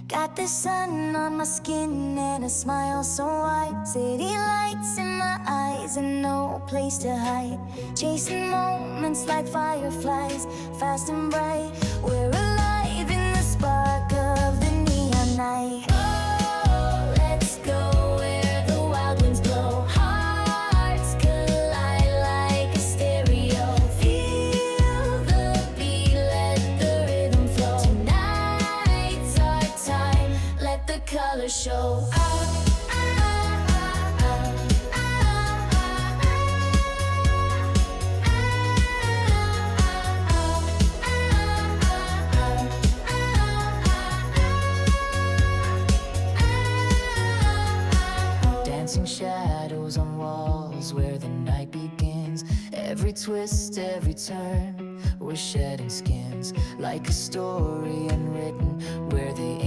Got the sun on my skin and a smile so wide. City lights in my eyes and no place to hide. Chasing moments like fireflies, fast and bright. We're alive in the spark of the neon night. Oh, let's go where the wild winds blow. Hearts collide like a stereo. Feel the beat, let the rhythm flow. Tonight's our time, let the colors show. Dancing shadows on walls where the night begins. Every twist, every turn, we're shedding skins. Like a story unwritten where the